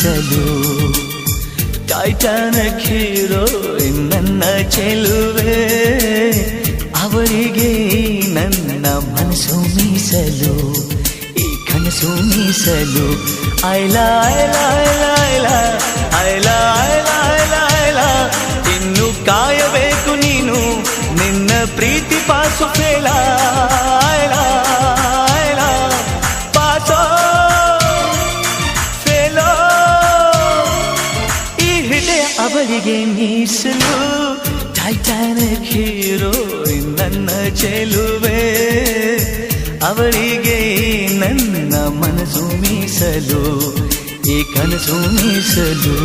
ಮೀಸಲು Titanic heroine ನನ್ನ ಚೆಲುವೆ ಅವರಿಗೆ ನನ್ನ ಮನಸ್ಸು ಮೀಸಲು ಈ ಕನಸು ಮೀಸಲು ಐಲಾ ಐಲಾ ಐಲಾ ಐಲಾ ಐಲಾ ಐಲಾ ಐಲಾ ಐಲಾ ಇನ್ನು ಕಾಯಬೇಕು ನೀನು ನಿನ್ನ ಪ್ರೀತಿ ಪಾಸು ಫೇಲ ಐಲಾ ಐಲಾ ಪಾಸೋ ಫೇಲೋ ಈ ಹೃದಯ ಅವಳಿಗೆ ಮೀಸಲು ಟೈಟಾನಿಕ್ ಹೀರೋಯಿನ್ ನನ್ನ ಚೆಲುವೆ ಅವಳಿಗೆ ನನ್ನ ಮನಸ್ಸು ಮೀಸಲು ಈ ಕನಸು ಮೀಸಲು